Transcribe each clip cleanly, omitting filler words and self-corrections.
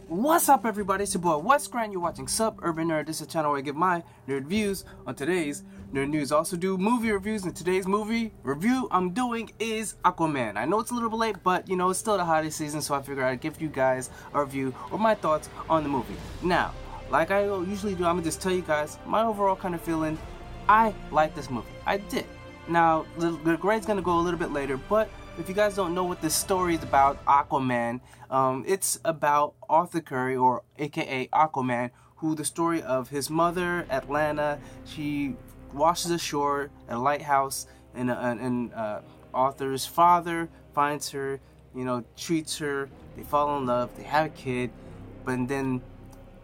What's up, everybody? It's your boy Weisinger. You're watching Suburban Nerd. This is a channel where I give my nerd views on today's nerd news. I also do movie reviews, and today's movie review I'm doing is Aquaman. I know it's a little bit late, but you know, it's still the holiday season, so I figured I'd give you guys a review or my thoughts on the movie. Now, like I usually do, I'm gonna just tell you guys my overall kind of feeling. I like this movie. I did. Now, the grade's gonna go a little bit later, but if you guys don't know what this story is about, Aquaman, it's about Arthur Curry, or aka Aquaman, who the story of his mother, Atlanta. She washes ashore at a lighthouse, and Arthur's father finds her, you know, treats her, they fall in love, they have a kid, but then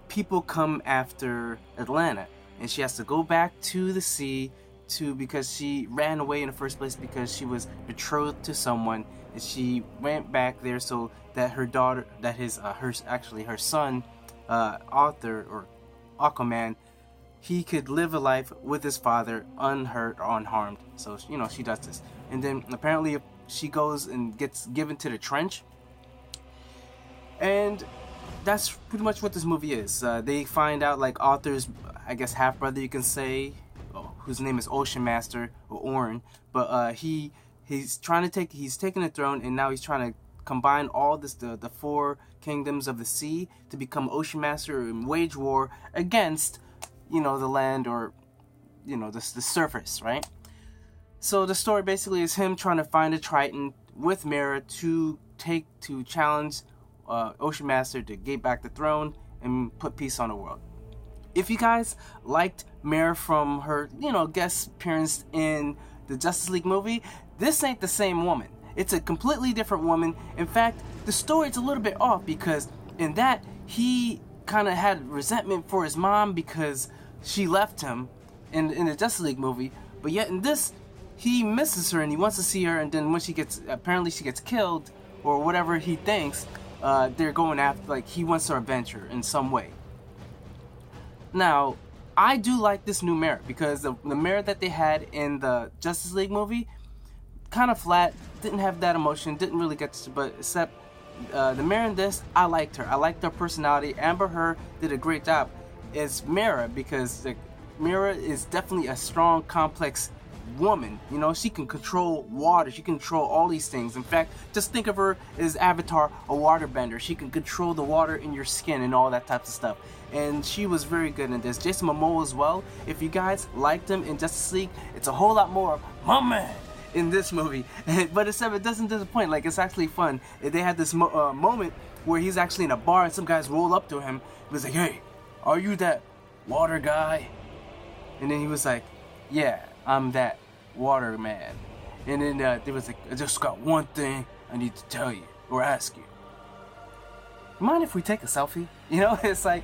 people come after Atlanta, and she has to go back to the sea because she ran away in the first place because she was betrothed to someone, and she went back there so that her daughter, that her son, Arthur, or Aquaman, he could live a life with his father unhurt or unharmed. So, you know, she does this, and then apparently she goes and gets given to the trench, and that's pretty much what this movie is. They find out, like, Arthur's, I guess, half brother, you can say, whose name is Ocean Master, or Orin, but he's taking the throne, and now he's trying to combine all the four kingdoms of the sea to become Ocean Master and wage war against, you know, the land, or, you know, the surface, right? So the story basically is him trying to find a Triton with Mera to challenge Ocean Master to get back the throne and put peace on the world. If you guys liked Mera from her, you know, guest appearance in the Justice League movie, this ain't the same woman. It's a completely different woman. In fact, the story's a little bit off, because in that, he kind of had resentment for his mom because she left him in the Justice League movie, but yet in this, he misses her and he wants to see her, and then when she gets killed, or whatever he thinks, they're going after, like, he wants to avenge her in some way. Now, I do like this new Mera, because the Mera that they had in the Justice League movie, kind of flat, didn't have that emotion, didn't really get to, but except the Mera in this, I liked her. I liked her personality. Amber Heard did a great job as Mera, because Mera is definitely a strong, complex woman. You know, she can control water, she can control all these things. In fact, just think of her as Avatar, a waterbender. She can control the water in your skin and all that type of stuff, and she was very good in this. Jason Momoa as well. If you guys liked him in Justice League, it's a whole lot more my man in this movie. But it doesn't disappoint. Like, it's actually fun. They had this moment where he's actually in a bar and some guys roll up to him. He was like, "Hey, are you that water guy?" And then he was like, "Yeah, I'm that water man." And then there was like, "I just got one thing I need to tell you, or ask you. Mind if we take a selfie?" You know, it's like,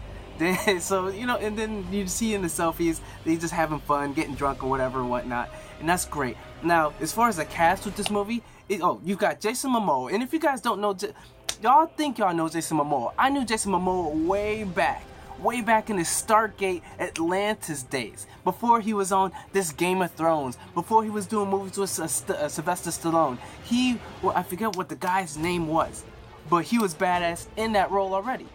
so, you know, and then you see in the selfies, they just having fun, getting drunk or whatever and whatnot, and that's great. Now, as far as the cast with this movie, you've got Jason Momoa, and if you guys don't know, y'all think y'all know Jason Momoa. I knew Jason Momoa way back in his Stargate Atlantis days, before he was on this Game of Thrones, before he was doing movies with Sylvester Stallone. I forget what the guy's name was, but he was badass in that role already.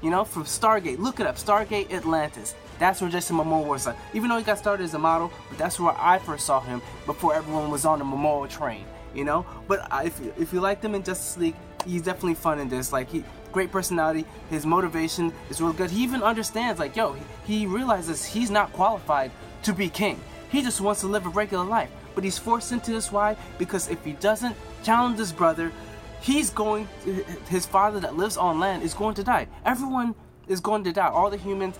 You know, from Stargate. Look it up, Stargate Atlantis. That's where Jason Momoa was. Even though he got started as a model, but that's where I first saw him before everyone was on the Momoa train. You know, but if you liked him in Justice League, he's definitely fun in this. Like, great personality, his motivation is real good. He even understands, like, he realizes he's not qualified to be king. He just wants to live a regular life, but he's forced into this. Why? Because if he doesn't challenge his brother, his father that lives on land is going to die. Everyone is going to die. All the humans,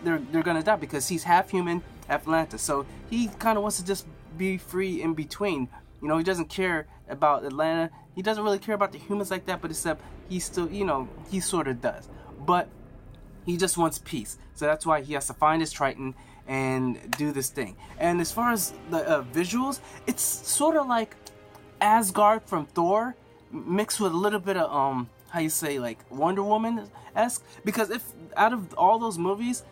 they're going to die, because he's half human, half Atlantis. So he kind of wants to just be free in between. You know, he doesn't care about Atlanta. He doesn't really care about the humans like that, but except he still, you know, he sort of does. But he just wants peace. So that's why he has to find his Triton and do this thing. And as far as the visuals, it's sort of like Asgard from Thor, mixed with a little bit of how you say, like, Wonder Woman-esque. Because if out of all those movies,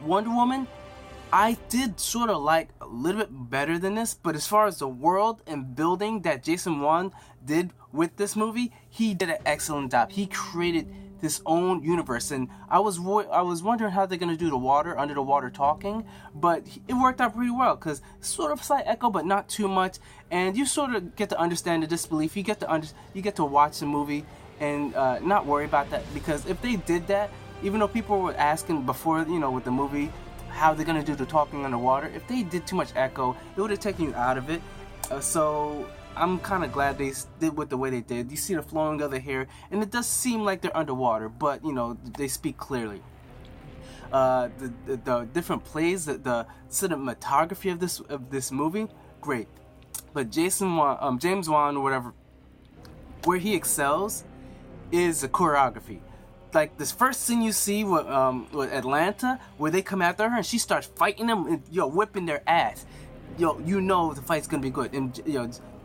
Wonder Woman, I did sort of like a little bit better than this, but as far as the world and building that Jason Wan did with this movie, he did an excellent job. He created this own universe. And I was wondering how they're gonna do the water, under the water talking, but it worked out pretty well, because sort of slight echo, but not too much, and you sort of get to understand the disbelief. You get to watch the movie and not worry about that, because if they did that, even though people were asking before, with the movie, how they're gonna do the talking underwater, if they did too much echo, it would have taken you out of it. So I'm kind of glad they did with the way they did. You see the flowing of the hair, and it does seem like they're underwater, but they speak clearly. The different plays, the cinematography of this movie, great. But James Wan, or whatever, where he excels is the choreography. Like this first scene you see with Atlanta, where they come after her and she starts fighting them, and, whipping their ass. The fight's gonna be good. And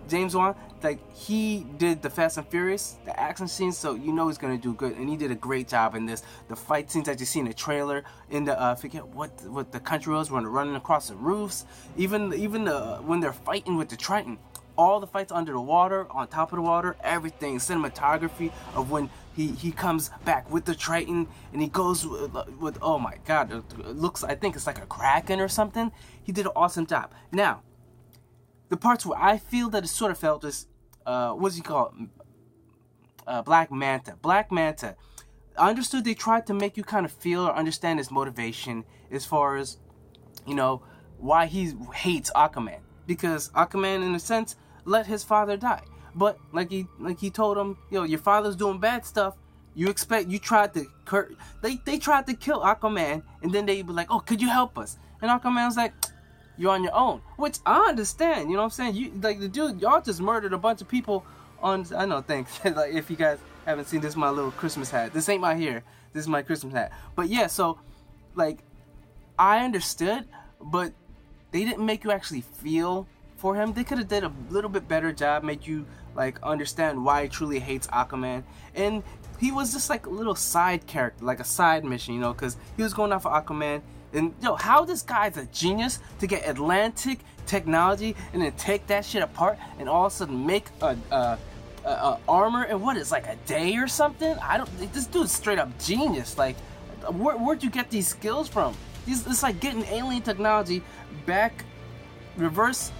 James Wan, like, he did the Fast and Furious, the action scenes, so he's gonna do good, and he did a great job in this. The fight scenes that you see in the trailer, in the forget what the country was, when they're running across the roofs, even when they're fighting with the Triton, all the fights under the water, on top of the water, everything, cinematography of when he comes back with the Triton and he goes with oh my god, it looks, I think it's like a Kraken or something. He did an awesome job. Now, the parts where I feel that it sort of felt is, what's he called? Black Manta. Black Manta. I understood they tried to make you kind of feel or understand his motivation as far as, why he hates Aquaman. Because Aquaman, in a sense, let his father die. But like he told him, your father's doing bad stuff. They tried to kill Aquaman, and then they be like, oh, could you help us? And Aquaman's like, you're on your own, which I understand. You know what I'm saying? You like the dude, y'all just murdered a bunch of people on. I know, thanks. Like, if you guys haven't seen this, is my little Christmas hat. This ain't my hair. This is my Christmas hat. But yeah, so like, I understood, but they didn't make you actually feel for him. They could have did a little bit better job, make you like understand why he truly hates Aquaman. And he was just like a little side character, like a side mission, because he was going after Aquaman. And how this guy's a genius to get Atlantic technology and then take that shit apart and all of a sudden make a armor in what is like a day or something? This dude's straight up genius. Like, where'd you get these skills from? It's like getting alien technology back, reverse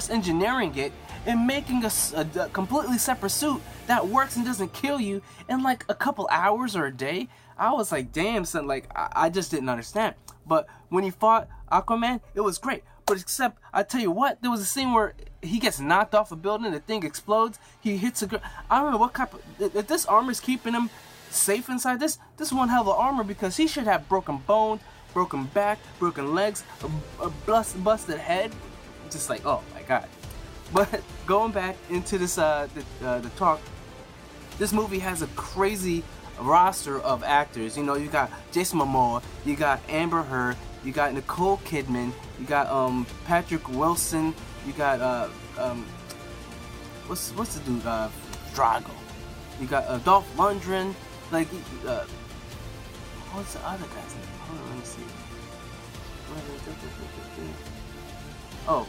engineering it, and making a completely separate suit that works and doesn't kill you in like a couple hours or a day. I was like, damn, son, like, I just didn't understand. But when he fought Aquaman, it was great. But except, I tell you what, there was a scene where he gets knocked off a building, the thing explodes, he hits a girl. I don't know what kind of, if this armor is keeping him safe inside this one hell of armor, because he should have broken bones, broken back, broken legs, a busted head. Just like, oh my god. But going back into this the talk, this movie has a crazy roster of actors. You got Jason Momoa, you got Amber Heard, you got Nicole Kidman, you got Patrick Wilson, you got what's the dude, Drago, you got Dolph Lundgren, like what's the other guy's name? Hold on, let me see. Oh,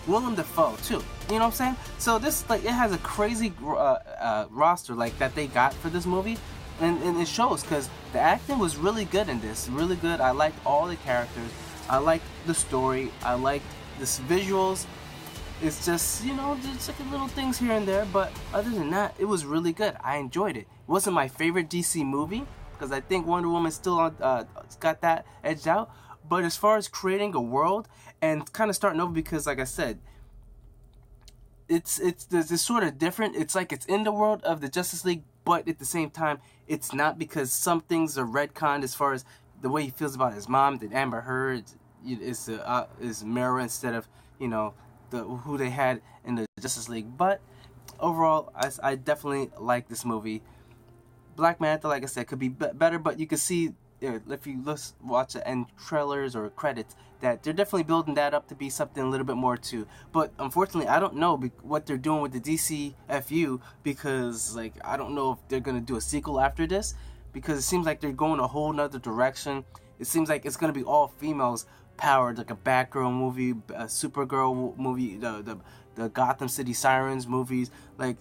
Willem Dafoe too. You know what I'm saying? So this, like, it has a crazy roster like that they got for this movie, and it shows, because the acting was really good in this, really good. I liked all the characters. I liked the story. I liked the visuals. It's just, just like little things here and there, but other than that, it was really good. I enjoyed it. It wasn't my favorite DC movie, because I think Wonder Woman still got that edged out. But as far as creating a world and kind of starting over, because like I said, it's sort of different. It's like it's in the world of the Justice League, but at the same time, it's not, because some things are retconned as far as the way he feels about his mom. That Amber Heard is Mara instead of who they had in the Justice League. But overall, I definitely like this movie. Black Manta, like I said, could be better, but you can see, if you watch the end trailers or credits, that they're definitely building that up to be something a little bit more too. But unfortunately, I don't know what they're doing with the DCFU, because like, I don't know if they're gonna do a sequel after this, because it seems like they're going a whole nother direction. It seems like it's gonna be all females powered, like a Batgirl movie, a Supergirl movie, the Gotham City Sirens movies. Like,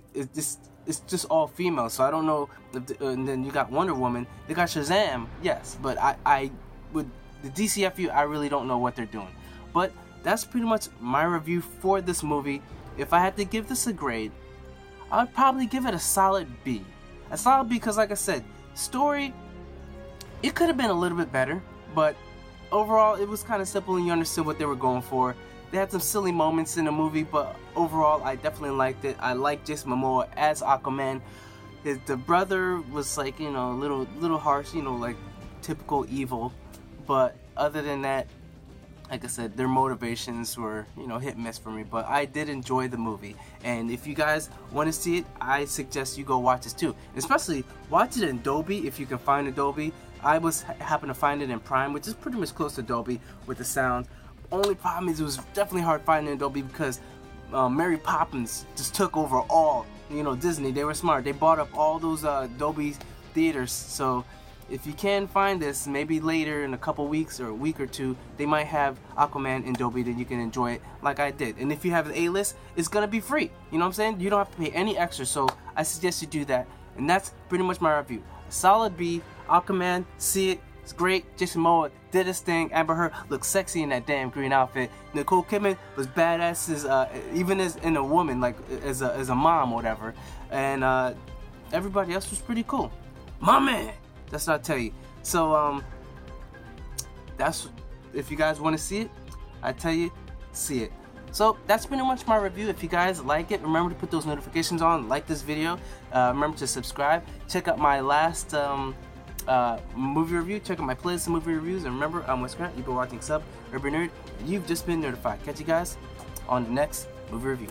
it's just all female, so I don't know if and then you got Wonder Woman, they got Shazam, yes, but I with the DCFU, I really don't know what they're doing. But that's pretty much my review for this movie. If I had to give this a grade, I'd probably give it a solid B. A solid B because, like I said, story, it could have been a little bit better, but overall, it was kind of simple and you understood what they were going for. They had some silly moments in the movie, but overall, I definitely liked it. I liked Jason Momoa as Aquaman. The brother was like, you know, a little harsh, you know, like typical evil. But other than that, like I said, their motivations were, you know, hit and miss for me. But I did enjoy the movie. And if you guys want to see it, I suggest you go watch this too. Especially watch it in Dolby if you can find a Dolby. I happened to find it in Prime, which is pretty much close to Dolby with the sound. Only problem is it was definitely hard finding in Dolby because Mary Poppins just took over all, you know, Disney. They were smart. They bought up all those Dolby theaters. So if you can find this, maybe later in a couple weeks or a week or two, they might have Aquaman in Dolby that you can enjoy it like I did. And if you have the A-list, it's gonna be free. You know what I'm saying? You don't have to pay any extra, so I suggest you do that. And that's pretty much my review. A solid B. Aquaman, see it. It's great. Jason Momoa did his thing. Amber Heard looked sexy in that damn green outfit. Nicole Kidman was badass as even as in a woman, like as a mom or whatever. And everybody else was pretty cool. My man. That's what I tell you. So that's, if you guys want to see it, I tell you, see it. So that's pretty much my review. If you guys like it, remember to put those notifications on, like this video, remember to subscribe, check out my last movie review, check out my playlist of movie reviews, and remember, I'm Weisinger, you've been watching Sub Urban Nerd, and you've just been notified. Catch you guys on the next movie review.